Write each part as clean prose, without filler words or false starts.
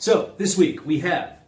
So this week we have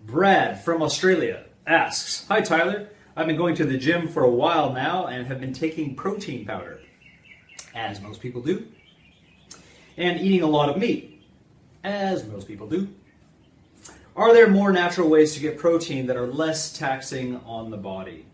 Brad from Australia asks, "Hi Tyler, I've been going to the gym for a while now and have been taking protein powder, as most people do, and eating a lot of meat, as most people do. Are there more natural ways to get protein that are less taxing on the body?"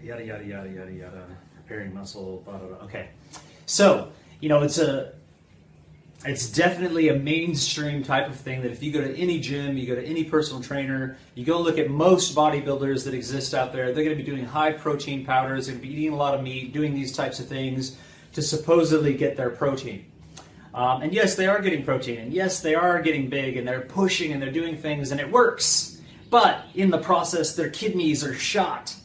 Yada, yada, yada, yada, yada. Preparing muscle, blah, blah, blah. Okay. So, it's definitely a mainstream type of thing that if you go to any gym, you go to any personal trainer, you go look at most bodybuilders that exist out there, they're going to be doing high protein powders, they're going to be eating a lot of meat, doing these types of things to supposedly get their protein. And yes, they are getting protein, and yes, they are getting big, and they're pushing, and they're doing things, and it works. But in the process, their kidneys are shot.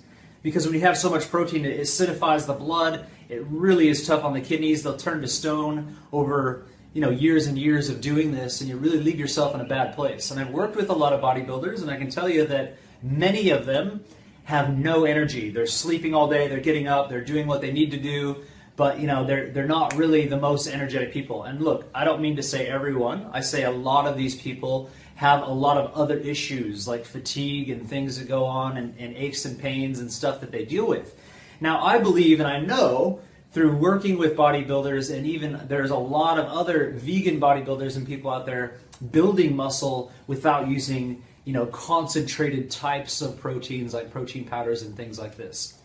Because when you have so much protein, it acidifies the blood. It really is tough on the kidneys. They'll turn to stone over years and years of doing this, and you really leave yourself in a bad place. And I've worked with a lot of bodybuilders, and I can tell you that many of them have no energy. They're sleeping all day, they're getting up, they're doing what they need to do, but they're not really the most energetic people. And look, I don't mean to say everyone. I say a lot of these people have a lot of other issues like fatigue and things that go on and aches and pains and stuff that they deal with. Now, I believe and I know through working with bodybuilders, and even there's a lot of other vegan bodybuilders and people out there building muscle without using concentrated types of proteins like protein powders and things like this.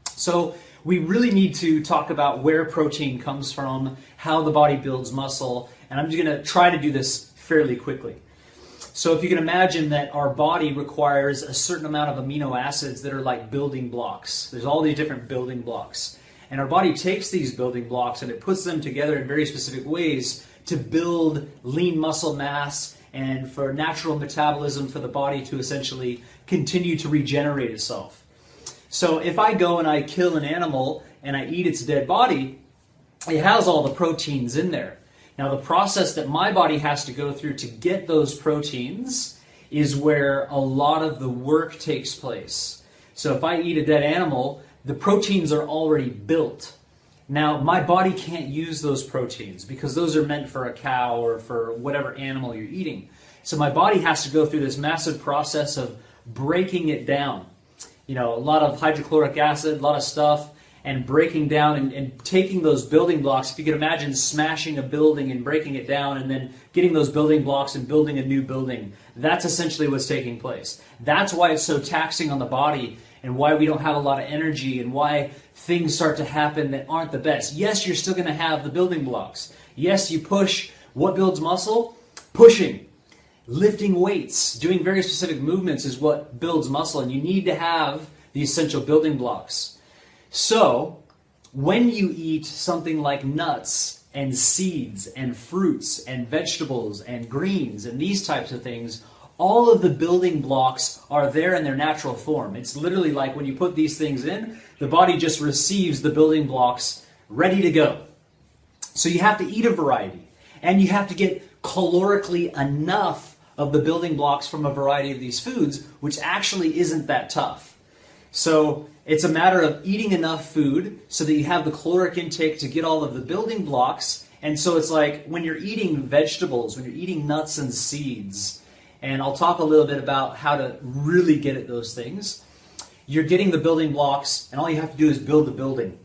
So we really need to talk about where protein comes from, how the body builds muscle, and I'm just going to try to do this fairly quickly. So if you can imagine that our body requires a certain amount of amino acids that are like building blocks. There's all these different building blocks. And our body takes these building blocks and it puts them together in very specific ways to build lean muscle mass and for natural metabolism for the body to essentially continue to regenerate itself. So if I go and I kill an animal and I eat its dead body, it has all the proteins in there. Now, the process that my body has to go through to get those proteins is where a lot of the work takes place. So if I eat a dead animal, the proteins are already built. Now, my body can't use those proteins because those are meant for a cow or for whatever animal you're eating. So my body has to go through this massive process of breaking it down. A lot of hydrochloric acid, a lot of stuff, and breaking down and taking those building blocks. If you could imagine smashing a building and breaking it down and then getting those building blocks and building a new building, that's essentially what's taking place. That's why it's so taxing on the body and why we don't have a lot of energy and why things start to happen that aren't the best. Yes, you're still going to have the building blocks. Yes, you push. What builds muscle? Pushing. Lifting weights, doing very specific movements is what builds muscle, and you need to have the essential building blocks. So, when you eat something like nuts and seeds and fruits and vegetables and greens and these types of things, all of the building blocks are there in their natural form. It's literally like when you put these things in, the body just receives the building blocks ready to go. So you have to eat a variety, and you have to get calorically enough of the building blocks from a variety of these foods, which actually isn't that tough. So it's a matter of eating enough food so that you have the caloric intake to get all of the building blocks. And so it's like when you're eating vegetables, when you're eating nuts and seeds, and I'll talk a little bit about how to really get at those things, you're getting the building blocks, and all you have to do is build the building.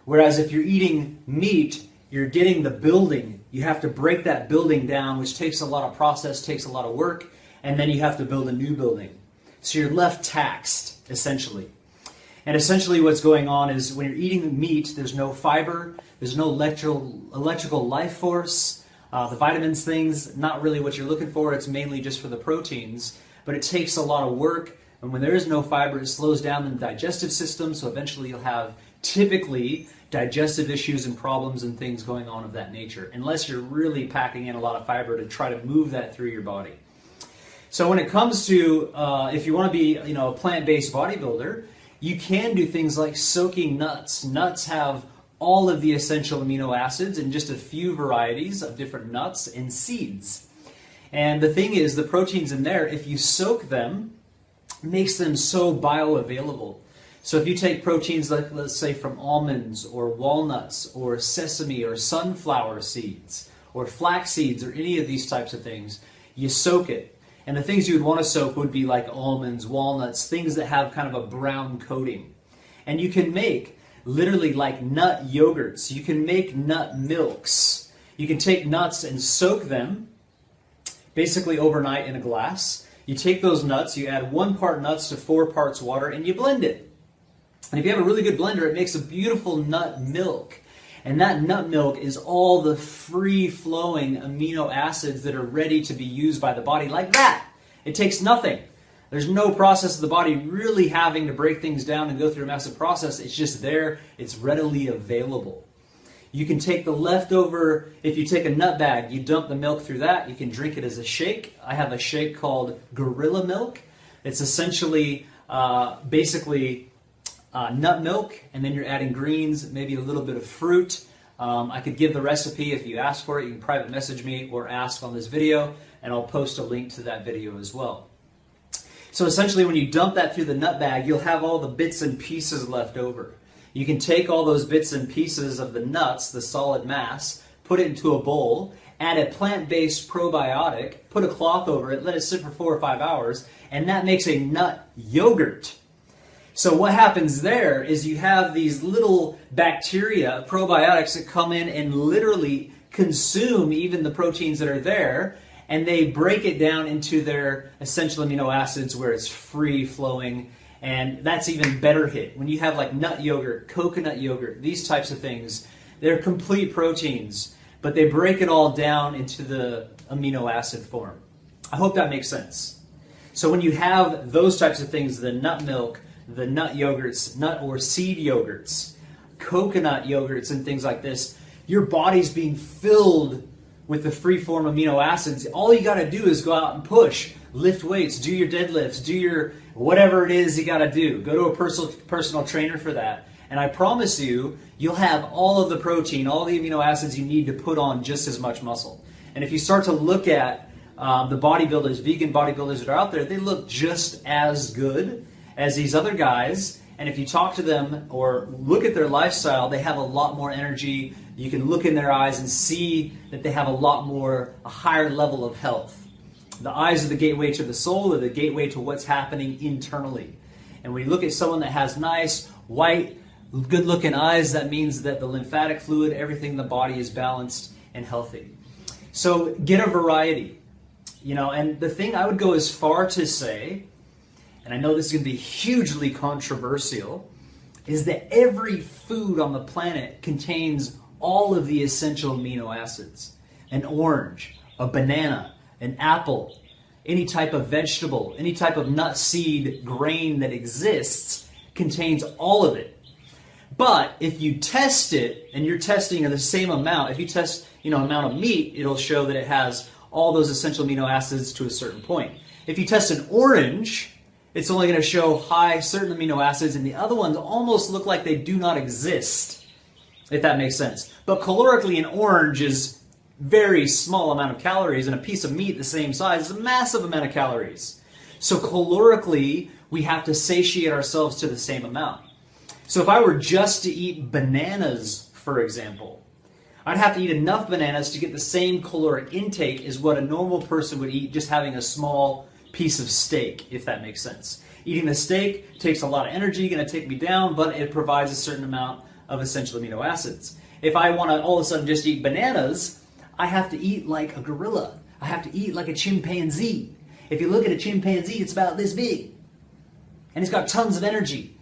Whereas if you're eating meat, you're getting the building. You have to break that building down, which takes a lot of process, takes a lot of work, and then you have to build a new building. So you're left taxed, essentially. And essentially what's going on is when you're eating meat, there's no fiber, there's no electrical life force. The vitamins things, not really what you're looking for. It's mainly just for the proteins. But it takes a lot of work. And when there is no fiber, it slows down the digestive system. So eventually you'll have typically digestive issues and problems and things going on of that nature. Unless you're really packing in a lot of fiber to try to move that through your body. So when it comes to, if you want to be a plant-based bodybuilder, you can do things like soaking nuts. Nuts have all of the essential amino acids in just a few varieties of different nuts and seeds. And the thing is, the proteins in there, if you soak them, makes them so bioavailable. So if you take proteins like, let's say, from almonds or walnuts or sesame or sunflower seeds, or flax seeds or any of these types of things, you soak it. And the things you would want to soak would be like almonds, walnuts, things that have kind of a brown coating. And you can make literally like nut yogurts. You can make nut milks. You can take nuts and soak them basically overnight in a glass. You take those nuts, you add 1 part nuts to 4 parts water, and you blend it. And if you have a really good blender, it makes a beautiful nut milk. And that nut milk is all the free-flowing amino acids that are ready to be used by the body like that. It takes nothing. There's no process of the body really having to break things down and go through a massive process. It's just there. It's readily available. You can take the leftover, if you take a nut bag, you dump the milk through that. You can drink it as a shake. I have a shake called Gorilla Milk. It's essentially, basically nut milk, and then you're adding greens, maybe a little bit of fruit. I could give the recipe if you ask for it. You can private message me or ask on this video, and I'll post a link to that video as well. So essentially when you dump that through the nut bag, you'll have all the bits and pieces left over. You can take all those bits and pieces of the nuts, the solid mass, put it into a bowl, add a plant-based probiotic, put a cloth over it, let it sit for 4 or 5 hours, and that makes a nut yogurt. So what happens there is you have these little bacteria, probiotics, that come in and literally consume even the proteins that are there, and they break it down into their essential amino acids where it's free-flowing. And that's even better hit. When you have like nut yogurt, coconut yogurt, these types of things, they're complete proteins, but they break it all down into the amino acid form. I hope that makes sense. So when you have those types of things, the nut milk, the nut yogurts, nut or seed yogurts, coconut yogurts and things like this, your body's being filled with the free-form amino acids. All you got to do is go out and push. Lift weights, do your deadlifts, do your whatever it is you got to do. Go to a personal trainer for that. And I promise you, you'll have all of the protein, all the amino acids you need to put on just as much muscle. And if you start to look at the bodybuilders, vegan bodybuilders that are out there, they look just as good as these other guys. And if you talk to them or look at their lifestyle, they have a lot more energy. You can look in their eyes and see that they have a higher level of health. The eyes are the gateway to the soul, or the gateway to what's happening internally. And when you look at someone that has nice, white, good-looking eyes, that means that the lymphatic fluid, everything in the body is balanced and healthy. So get a variety. And the thing I would go as far to say, and I know this is going to be hugely controversial, is that every food on the planet contains all of the essential amino acids. An orange, a banana, an apple, any type of vegetable, any type of nut, seed, grain that exists contains all of it. But if you test it, and you're testing the same amount, if you test amount of meat, it'll show that it has all those essential amino acids to a certain point. If you test an orange, it's only going to show high certain amino acids, and the other ones almost look like they do not exist, if that makes sense. But calorically, an orange is very small amount of calories, and a piece of meat the same size is a massive amount of calories. So calorically, we have to satiate ourselves to the same amount. So if I were just to eat bananas, for example, I'd have to eat enough bananas to get the same caloric intake as what a normal person would eat just having a small piece of steak, if that makes sense. Eating the steak takes a lot of energy, going to take me down, but it provides a certain amount of essential amino acids. If I want to all of a sudden just eat bananas, I have to eat like a gorilla. I have to eat like a chimpanzee. If you look at a chimpanzee, it's about this big. And it's got tons of energy.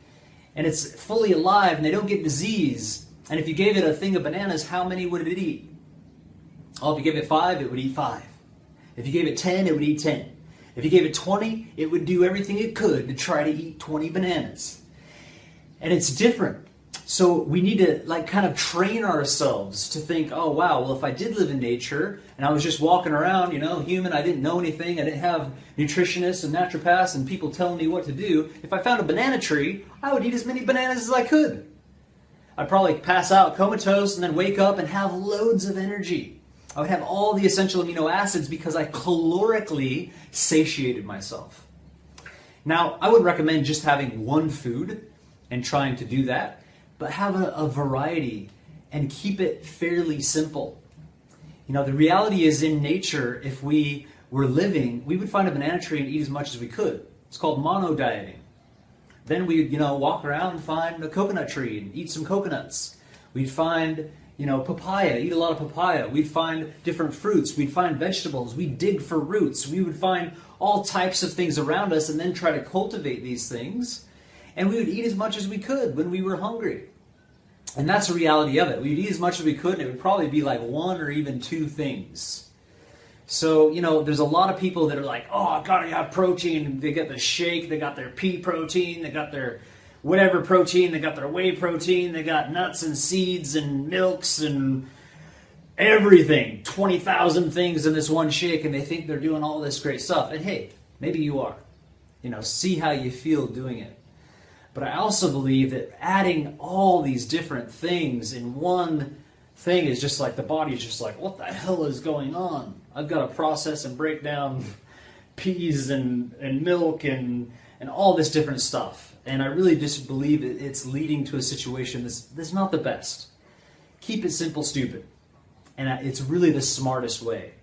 And it's fully alive, and they don't get disease. And if you gave it a thing of bananas, how many would it eat? Oh, if you gave it 5, it would eat 5. If you gave it 10, it would eat 10. If you gave it 20, it would do everything it could to try to eat 20 bananas. And it's different. So we need to kind of train ourselves to think, oh wow, well if I did live in nature and I was just walking around, human, I didn't know anything, I didn't have nutritionists and naturopaths and people telling me what to do. If I found a banana tree, I would eat as many bananas as I could. I'd probably pass out comatose and then wake up and have loads of energy. I would have all the essential amino acids because I calorically satiated myself. Now, I would recommend just having one food and trying to do that. But have a variety and keep it fairly simple. The reality is in nature, if we were living, we would find a banana tree and eat as much as we could. It's called monodieting. Then we'd, walk around and find a coconut tree and eat some coconuts. We'd find, papaya, eat a lot of papaya. We'd find different fruits. We'd find vegetables. We'd dig for roots. We would find all types of things around us and then try to cultivate these things. And we would eat as much as we could when we were hungry. And that's the reality of it. We'd eat as much as we could, and it would probably be like one or even two things. So, there's a lot of people that are like, oh, I've got to have protein. They get the shake, they got their pea protein, they got their whatever protein, they got their whey protein, they got nuts and seeds and milks and everything. 20,000 things in this one shake, and they think they're doing all this great stuff. And hey, maybe you are. See how you feel doing it. But I also believe that adding all these different things in one thing is just like the body's just like, what the hell is going on? I've got to process and break down peas and milk and all this different stuff. And I really just believe that it's leading to a situation that's not the best. Keep it simple, stupid. And it's really the smartest way.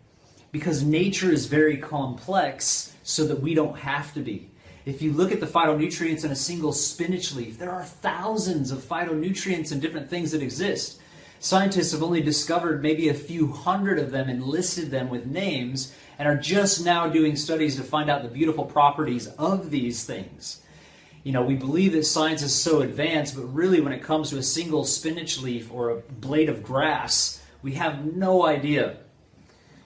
Because nature is very complex so that we don't have to be. If you look at the phytonutrients in a single spinach leaf, there are thousands of phytonutrients and different things that exist. Scientists have only discovered maybe a few hundred of them and listed them with names and are just now doing studies to find out the beautiful properties of these things. We believe that science is so advanced, but really when it comes to a single spinach leaf or a blade of grass, we have no idea.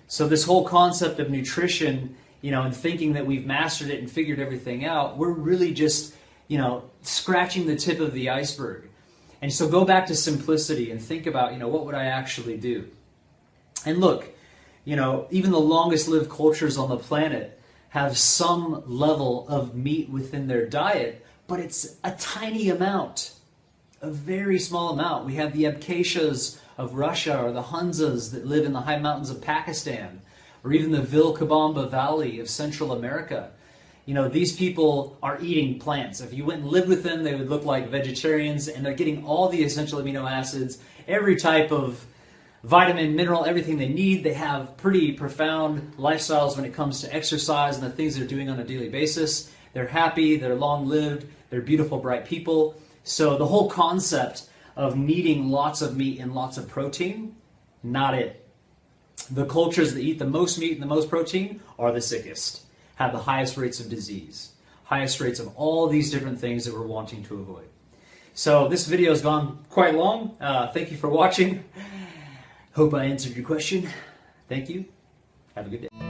So this whole concept of nutrition, and thinking that we've mastered it and figured everything out, we're really just, scratching the tip of the iceberg. And so go back to simplicity and think about, what would I actually do? And look, even the longest lived cultures on the planet have some level of meat within their diet, but it's a tiny amount, a very small amount. We have the Abkhazes of Russia or the Hunzas that live in the high mountains of Pakistan, or even the Vilcabamba Valley of Central America. These people are eating plants. If you went and lived with them, they would look like vegetarians, and they're getting all the essential amino acids, every type of vitamin, mineral, everything they need. They have pretty profound lifestyles when it comes to exercise and the things they're doing on a daily basis. They're happy, they're long-lived, they're beautiful, bright people. So the whole concept of needing lots of meat and lots of protein, not it. The cultures that eat the most meat and the most protein are the sickest, have the highest rates of disease, highest rates of all these different things that we're wanting to avoid. So this video has gone quite long. Thank you for watching. Hope I answered your question. Thank you. Have a good day.